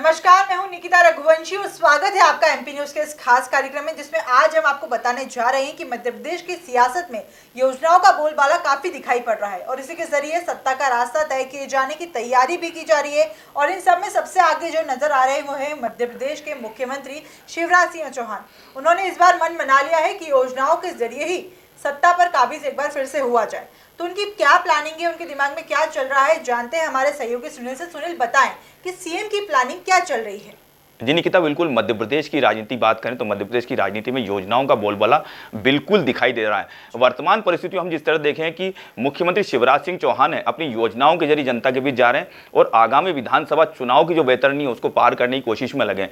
नमस्कार, मैं हूं निकिता रघुवंशी और स्वागत है आपका एमपी न्यूज के इस खास कार्यक्रम में, जिसमें आज हम आपको बताने जा रहे हैं कि मध्य प्रदेश की सियासत में योजनाओं का बोलबाला काफी दिखाई पड़ रहा है और इसी के जरिए सत्ता का रास्ता तय किए जाने की तैयारी भी की जा रही है। और इन सब में सबसे आगे जो नजर आ रहे हैं वो है मध्य प्रदेश के मुख्यमंत्री शिवराज सिंह चौहान। उन्होंने इस बार मन बना लिया है कि योजनाओं के जरिए ही सत्ता पर काबिज एक बार फिर से हुआ जाए। तो उनकी क्या प्लानिंग है, उनके दिमाग में क्या चल रहा है, जानते हैं हमारे सहयोगी सुनील से। सुनील, बताएं कि सीएम की प्लानिंग क्या चल रही है। जी निकिता, बिल्कुल मध्य प्रदेश की राजनीति बात करें तो मध्य प्रदेश की राजनीति में योजनाओं का बोलबाला बिल्कुल दिखाई दे रहा है। वर्तमान परिस्थितियों हम जिस तरह देखें कि मुख्यमंत्री शिवराज सिंह चौहान है अपनी योजनाओं के जरिए जनता के बीच जा रहे हैं और आगामी विधानसभा चुनाव की जो बेहतरनी है उसको पार करने की कोशिश में लगे।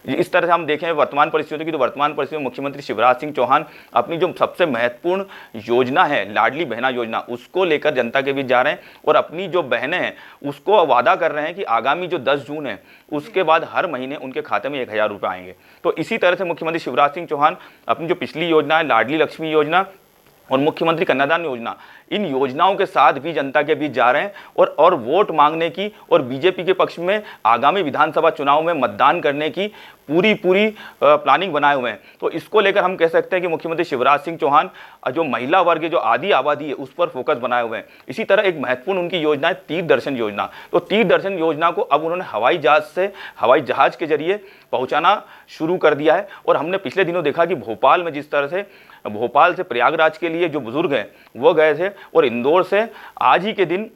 इस तरह से हम देखें वर्तमान परिस्थितियों की, तो वर्तमान परिस्थितियों में मुख्यमंत्री शिवराज सिंह चौहान अपनी जो सबसे महत्वपूर्ण योजना है लाडली बहना योजना, उसको लेकर जनता के बीच जा रहे हैं और अपनी जो बहनें हैं उसको वादा कर रहे हैं कि आगामी जो 10 जून है उसके बाद हर महीने उनके खाते में 1000 रुपये आएंगे। तो इसी तरह से मुख्यमंत्री शिवराज सिंह चौहान अपनी जो पिछली योजना है लाडली लक्ष्मी योजना और मुख्यमंत्री कन्यादान योजना, इन योजनाओं के साथ भी जनता के बीच जा रहे हैं और वोट मांगने की और बीजेपी के पक्ष में आगामी विधानसभा चुनाव में मतदान करने की पूरी प्लानिंग बनाए हुए हैं। तो इसको लेकर हम कह सकते हैं कि मुख्यमंत्री शिवराज सिंह चौहान जो महिला वर्ग जो आधी आबादी है उस पर फोकस बनाए हुए हैं। इसी तरह एक महत्वपूर्ण उनकी योजना है तीर्थ दर्शन योजना। तो तीर्थ दर्शन योजना को अब उन्होंने हवाई जहाज के जरिए पहुंचाना शुरू कर दिया है। और हमने पिछले दिनों देखा कि भोपाल में जिस तरह से भोपाल से प्रयागराज के लिए जो बुजुर्ग हैं वो गए थे और इंदौर से आज ही के दिन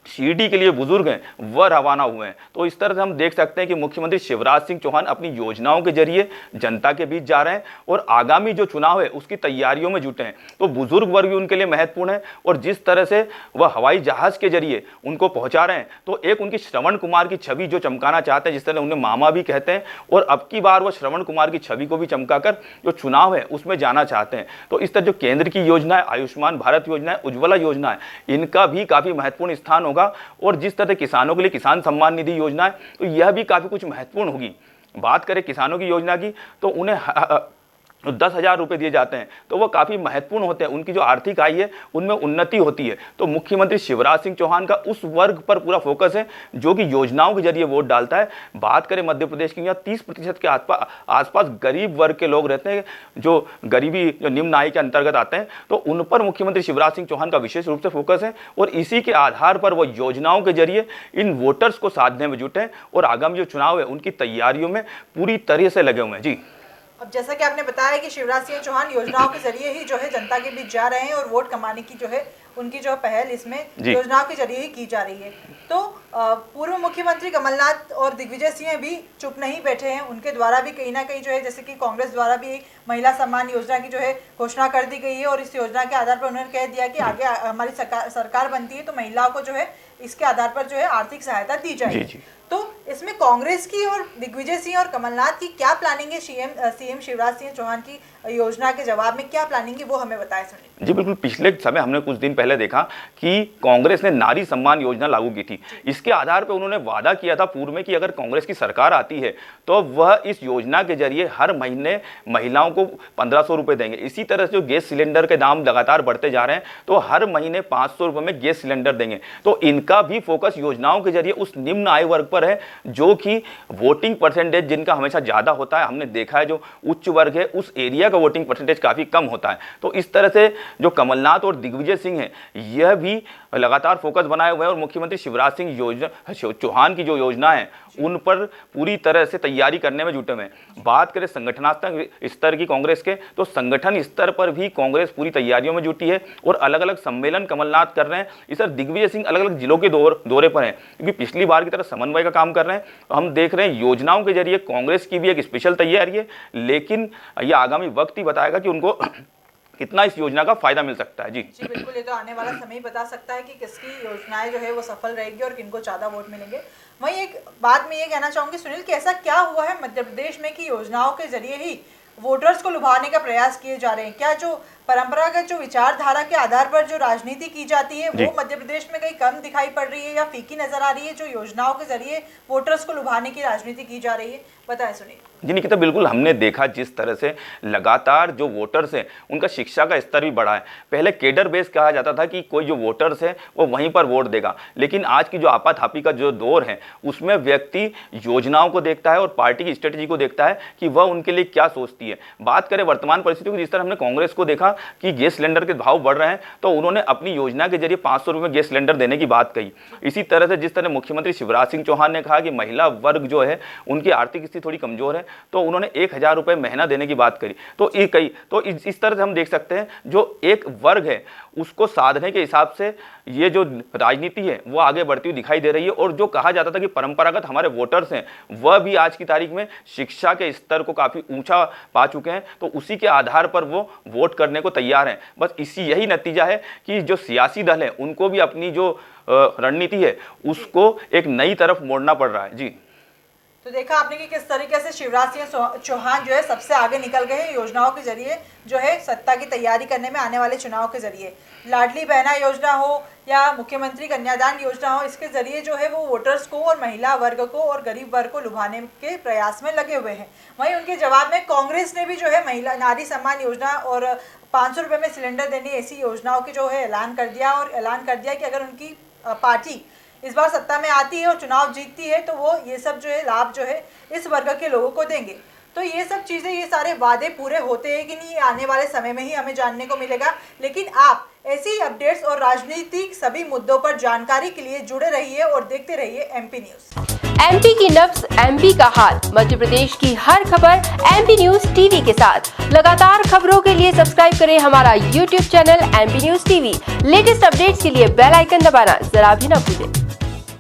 शिरडी के लिए बुजुर्ग हैं वह रवाना हुए हैं। तो इस तरह से हम देख सकते हैं कि मुख्यमंत्री शिवराज सिंह चौहान अपनी योजनाओं के जरिए जनता के बीच जा रहे हैं और आगामी जो चुनाव है उसकी तैयारियों में जुटे हैं। तो बुजुर्ग वर्ग भी उनके लिए महत्वपूर्ण है और जिस तरह से वह हवाई जहाज के जरिए उनको पहुंचा रहे हैं, तो एक उनकी श्रवण कुमार की छवि जो चमकाना चाहते हैं, जिस तरह उन्हें मामा भी कहते हैं, और अब की बार वह श्रवण कुमार की छवि को भी चमकाकर जो चुनाव है उसमें जाना चाहते हैं। तो इस तरह जो केंद्र की योजना है, आयुष्मान भारत योजना है, उज्ज्वला योजना है, इनका भी काफी महत्वपूर्ण स्थान होगा। और जिस तरह किसानों के लिए किसान सम्मान निधि योजना है तो यह भी काफी कुछ महत्वपूर्ण होगी। बात करें किसानों की योजना की तो उन्हें 10,000 रुपये दिए जाते हैं, तो वो काफ़ी महत्वपूर्ण होते हैं। उनकी जो आर्थिक आय है उनमें उन्नति होती है। तो मुख्यमंत्री शिवराज सिंह चौहान का उस वर्ग पर पूरा फोकस है जो कि योजनाओं के जरिए वोट डालता है। बात करें मध्य प्रदेश की, यहाँ 30% के आसपास गरीब वर्ग के लोग रहते हैं जो निम्न आय के अंतर्गत आते हैं। तो उन पर मुख्यमंत्री शिवराज सिंह चौहान का विशेष रूप से फोकस है और इसी के आधार पर वो योजनाओं के जरिए इन वोटर्स को साधने में जुटे हैं और आगामी जो चुनाव है उनकी तैयारियों में पूरी तरह से लगे हुए हैं। जी, अब जैसा कि आपने बताया कि शिवराज सिंह चौहान योजनाओं के जरिए ही जो है जनता के बीच जा रहे हैं और वोट कमाने की जो है उनकी जो पहल इसमें योजनाओं के जरिए ही की जा रही है। तो पूर्व मुख्यमंत्री कमलनाथ और दिग्विजय सिंह भी चुप नहीं बैठे हैं। उनके द्वारा भी कहीं ना कहीं जो है, जैसे कि कांग्रेस द्वारा भी महिला सम्मान योजना की जो है घोषणा कर दी गई है और इस योजना के आधार पर उन्होंने कह दिया कि आगे हमारी सरकार बनती है तो महिलाओं को जो है इसके आधार पर जो है आर्थिक सहायता दी जाएगी। तो इसमें कांग्रेस की और दिग्विजय सिंह और कमलनाथ की क्या प्लानिंग है? सीएम शिवराज सिंह चौहान की योजना के जवाब में क्या प्लानिंग है वो हमें बताएं सुनील। जी बिल्कुल, पिछले समय हमने कुछ दिन पहले देखा कि कांग्रेस ने नारी सम्मान योजना लागू की थी। इसके आधार पर उन्होंने वादा किया था पूर्व में कि अगर कांग्रेस की सरकार आती है तो वह इस योजना के जरिए हर महीने महिलाओं को 1500 रुपये देंगे। इसी तरह से जो गैस सिलेंडर के दाम लगातार बढ़ते जा रहे हैं तो हर महीने 500 रुपये में गैस सिलेंडर देंगे। तो इनका भी फोकस योजनाओं के जरिए उस निम्न आय वर्ग पर है जो कि वोटिंग परसेंटेज जिनका हमेशा ज़्यादा होता है। हमने देखा है जो उच्च वर्ग है उस एरिया का वोटिंग परसेंटेज काफ़ी कम होता है। तो इस तरह से जो कमलनाथ और दिग्विजय सिंह है यह भी लगातार फोकस बनाए हुए हैं और मुख्यमंत्री शिवराज सिंह चौहान की जो योजना है उन पर पूरी तरह से तैयारी करने में जुटे हुए हैं। बात करें संगठनात्मक स्तर की कांग्रेस के, तो संगठन स्तर पर भी कांग्रेस पूरी तैयारियों में जुटी है और अलग अलग सम्मेलन कमलनाथ कर रहे हैं। इस तरह दिग्विजय सिंह अलग अलग जिलों के दौरे पर हैं क्योंकि पिछली बार की तरह समन्वय का काम कर रहे हैं। तो हम देख रहे हैं योजनाओं के जरिए कांग्रेस की भी एक स्पेशल तैयारी है, लेकिन यह आगामी वक्त ही बताएगा कि उनको कितना इस योजना का फायदा मिल सकता है। जी बिल्कुल, ये तो आने वाला समय ही बता सकता है कि किसकी योजनाएं जो है वो सफल रहेगी और किनको ज्यादा वोट मिलेंगे। वहीं एक बात मैं ये कहना चाहूंगी सुनील कि ऐसा क्या हुआ है मध्य प्रदेश में कि योजनाओं के जरिए ही वोटर्स को लुभाने का प्रयास किए जा रहे हैं? क्या जो परंपरागत जो विचारधारा के आधार पर जो राजनीति की जाती है वो मध्य प्रदेश में कहीं कम दिखाई पड़ रही है या फीकी नजर आ रही है, जो योजनाओं के जरिए वोटर्स को लुभाने की राजनीति की जा रही है? बताएं सुनील जी। निकिता, बिल्कुल हमने देखा जिस तरह से लगातार जो वोटर्स हैं उनका शिक्षा का स्तर भी बढ़ा है। पहले केडर बेस कहा जाता था कि कोई जो वोटर्स है वो वहीं पर वोट देगा, लेकिन आज की जो आपाधापी का जो दौर है उसमें व्यक्ति योजनाओं को देखता है और पार्टी की स्ट्रेटजी को देखता है कि वह उनके लिए क्या सोचती है। बात करें वर्तमान परिस्थितियों की, जिस तरह हमने कांग्रेस को देखा कि गैस सिलेंडर के भाव बढ़ रहे हैं तो उन्होंने अपनी योजना के जरिए 500 रुपये में गैस सिलेंडर देने की बात कही। इसी तरह से जिस तरह मुख्यमंत्री शिवराज सिंह चौहान ने कहा कि महिला वर्ग जो है उनकी आर्थिक स्थिति थोड़ी कमजोर है तो उन्होंने 1000 रुपये महीना देने की बात करी। तो इस तरह से हम देख सकते हैं जो एक वर्ग है उसको साधने के हिसाब से ये जो राजनीति है वो आगे बढ़ती हुई दिखाई दे रही है। और जो कहा जाता था कि परंपरागत हमारे वोटर्स हैं वह भी आज की तारीख में शिक्षा के स्तर को काफ़ी ऊंचा पा चुके हैं, तो उसी के आधार पर वो वोट करने को तैयार हैं। बस यही नतीजा है कि जो सियासी दल है उनको भी अपनी जो रणनीति है उसको एक नई तरफ मोड़ना पड़ रहा है। जी, तो देखा आपने कि किस तरीके से शिवराज सिंह चौहान जो है सबसे आगे निकल गए हैं योजनाओं के जरिए, जो है सत्ता की तैयारी करने में आने वाले चुनाव के जरिए। लाडली बहना योजना हो या मुख्यमंत्री कन्यादान योजना हो, इसके जरिए जो है वो वोटर्स को और महिला वर्ग को और गरीब वर्ग को लुभाने के प्रयास में लगे हुए हैं। वहीं उनके जवाब में कांग्रेस ने भी जो है महिला नारी सम्मान योजना और 500 रुपये में सिलेंडर देने ऐसी योजनाओं की जो है ऐलान कर दिया, और ऐलान कर दिया कि अगर उनकी पार्टी इस बार सत्ता में आती है और चुनाव जीतती है तो वो ये सब जो है लाभ जो है इस वर्ग के लोगों को देंगे। तो ये सब चीज़ें, ये सारे वादे पूरे होते हैं कि नहीं, आने वाले समय में ही हमें जानने को मिलेगा। लेकिन आप ऐसी ही अपडेट्स और राजनीतिक सभी मुद्दों पर जानकारी के लिए जुड़े रहिए और देखते रहिए एमपी न्यूज। एमपी की नब्ज, एमपी का हाल, मध्य प्रदेश की हर खबर एमपी न्यूज टीवी के साथ। लगातार खबरों के लिए सब्सक्राइब करें हमारा YouTube channel MP news TV. Latest updates के लिए बेल आइकन दबाना जरा भी न भूलें।